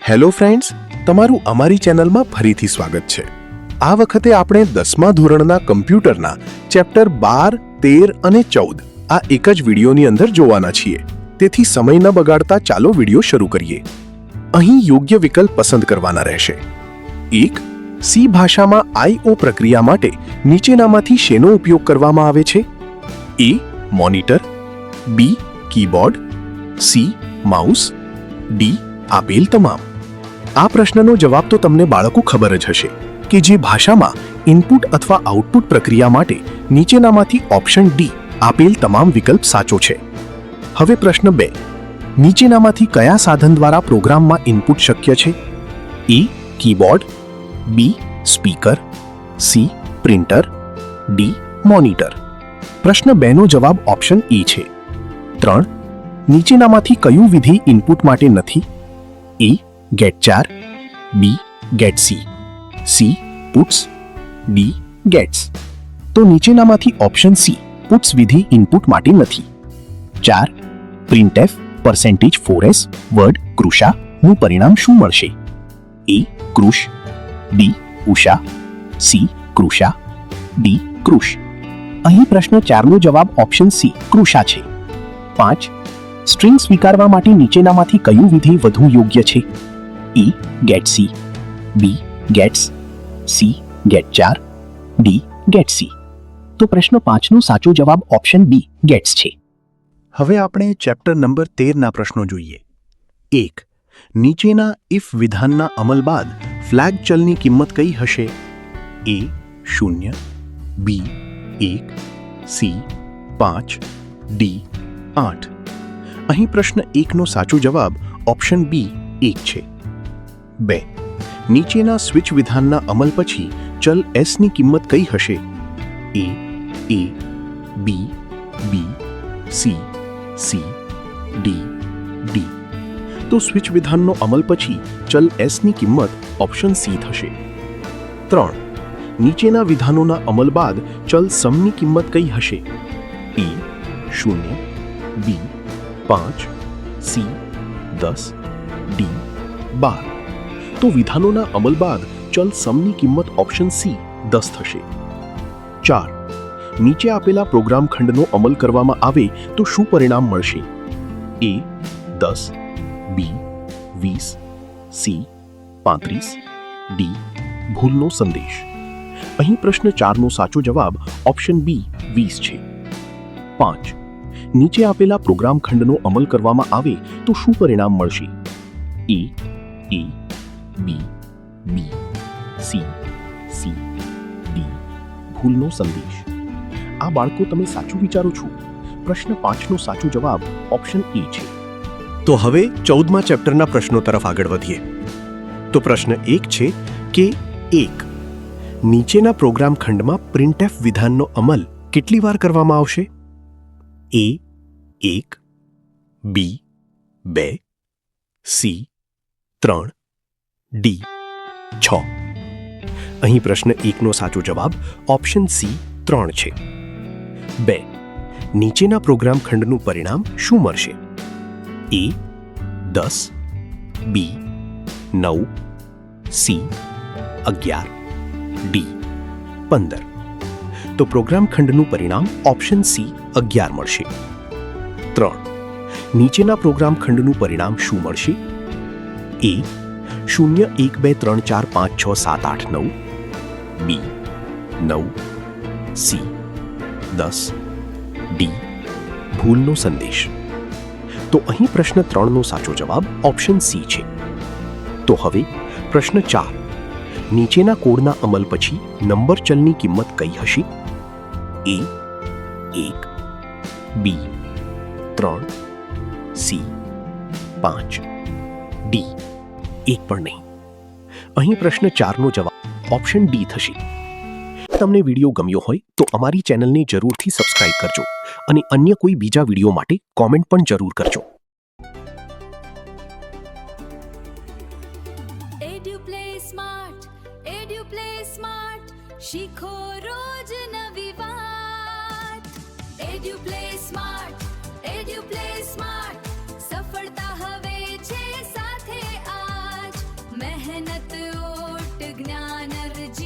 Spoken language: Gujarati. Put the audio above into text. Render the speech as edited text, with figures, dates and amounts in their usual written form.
હેલો ફ્રેન્ડ્સ, તમારું અમારી ચેનલમાં ફરીથી સ્વાગત છે। આ વખતે આપણે 10મા ધોરણના કમ્પ્યુટરના ચેપ્ટર 12, 13 અને 14 આ એક જ વિડીયોની અંદર જોવાના છીએ। તેથી સમય ન બગાડતા ચાલો વિડીયો શરૂ કરીએ। અહીં યોગ્ય વિકલ્પ પસંદ કરવાના રહેશે। 1. સી ભાષામાં આઈઓ પ્રક્રિયા માટે નીચેનામાંથી શેનો ઉપયોગ કરવામાં આવે છે? A. Monitor, B. Keyboard, C. Mouse, D. આપેલ તમામ। આ પ્રશ્નનો જવાબ તો તમને બાળકો ખબર જ હશે કે જે ભાષામાં ઇનપુટ અથવા આઉટપુટ પ્રક્રિયા માટે નીચેનામાંથી ઓપ્શન ડી આપેલ તમામ વિકલ્પ સાચો છે। હવે પ્રશ્ન 2, નીચેનામાંથી કયા સાધન દ્વારા પ્રોગ્રામમાં ઇનપુટ શક્ય છે? A. Keyboard, B. Speaker, C. Printer, D. Monitor. પ્રશ્ન 2 નો જવાબ ઓપ્શન એ છે। 3. નીચેનામાંથી કયું વિધિ ઇનપુટ માટે નથી? A. Gate 4, B. Gate C, C. Puts, D. Gates. તો નીચેનામાંથી ઓપ્શન સી પુટ્સ વિધિ ઇનપુટ માટે નથી। 4. પ્રિન્ટએફ %4s વર્ડ કૃષા નું પરિણામ શું મળશે? એ. કૃષ, બી. ઉષા, સી. કૃષા, ડી. કૃષ। અહીં પ્રશ્ન 4 નો જવાબ ઓપ્શન સી કૃષા છે। 5. સ્ટ્રિંગ સ્વીકારવા માટે નીચેનામાંથી કયું વિધિ વધુ યોગ્ય છે? A. Gate C, B. Gates, C. Gate 4, D. Gate C. તો પ્રશ્ન 5 નો સાચો જવાબ ઓપ્શન બી ગેટ્સ છે। હવે આપણે ચેપ્ટર નંબર 13 ના પ્રશ્નો જોઈએ। 1. નીચેના ઇફ વિધાનના અમલ બાદ ફ્લેગ ચલની કિંમત કઈ હશે? એ. 0, બી. 1, સી. 5, ડી. 8। અહીં પ્રશ્ન 1 નો સાચો જવાબ ઓપ્શન બી 1 છે। 2. નીચેના સ્વિચ વિધાનના અમલ પછી ચલ એસ ની કિંમત કઈ હશે? એ. બી. બી, સી, સી, ડી, ડી। તો સ્વિચ વિધાનનો અમલ પછી ચલ એસ ની કિંમત ઓપ્શન સી થશે। 3. નીચેના વિધાનોના અમલ બાદ ચલ સમની કિંમત કઈ હશે? એ. 0, બી. 5, સી. 10, ડી. 12। તો વિધાનોના અમલ બાદ ચલ સમની કિંમત ઓપ્શન સી 10 થશે। 4. નીચે આપેલા પ્રોગ્રામ ખંડનો અમલ કરવામાં આવે તો શું પરિણામ મળશે? એ. 10, બી. 20, સી. 35, ડી. ભૂલનો સંદેશ। અહીં પ્રશ્ન 4 નો સાચો જવાબ ઓપ્શન બી 20 છે। 5. નીચે આપેલા પ્રોગ્રામ ખંડનો અમલ કરવામાં આવે તો શું પરિણામ મળશે? એ. બી. બી, સી, સી, ડી. ભૂલનો સંદેશ। આ બાળકો તમે સાચું વિચારો છો। પ્રશ્ન 5 નો સાચો જવાબ ઓપ્શન એ છે। તો હવે 14મા ચેપ્ટરના પ્રશ્નો તરફ આગળ વધીએ। તો પ્રશ્ન 1 છે કે 1. નીચેના પ્રોગ્રામ ખંડમાં પ્રિન્ટએફ વિધાનનો અમલ કેટલી વાર કરવામાં આવશે? એ. 1, બી. 2, સી. 3, ડી. 6। અહીં પ્રશ્ન 1 નો સાચો જવાબ ઓપ્શન સી 3 છે। 2. નીચેના પ્રોગ્રામ ખંડનું પરિણામ શું મળશે? એ. 10, બી. 9, સી. 11, ડી. 15। તો પ્રોગ્રામ ખંડનું પરિણામ ઓપ્શન સી 11 મળશે। 3. નીચેના પ્રોગ્રામ ખંડનું પરિણામ શું મળશે? એ. 0, 1, 2, 3, 4, 5, 6, 7, 8, 9, બી. 9, સી. 10, ડી. ભૂલનો સંદેશ। તો અહીં પ્રશ્ન 3 નો સાચો જવાબ ઓપ્શન સી છે। તો હવે પ્રશ્ન 4. નીચેના કોડના અમલ પછી નંબર ચલની કિંમત કઈ હશે? એ. 1, બી. 3, સી. 5, ડી. 1 પણ નહીં। અહીં પ્રશ્ન 4 નો જવાબ ઓપ્શન ડી થશે। તમને વિડીયો ગમ્યો હોય તો અમારી ચેનલને જરૂરથી સબસ્ક્રાઇબ કરજો અને અન્ય કોઈ બીજા વિડીયો માટે કોમેન્ટ પણ જરૂર કરજો। શીખો રોજ નવી વાત। એડ્યુપ્લે સ્માર્ટ, એડ્યુપ્લે સ્માર્ટ, સફળતા હવે છે સાથે આજ। મહેનત ઓટ જ્ઞાન અરજી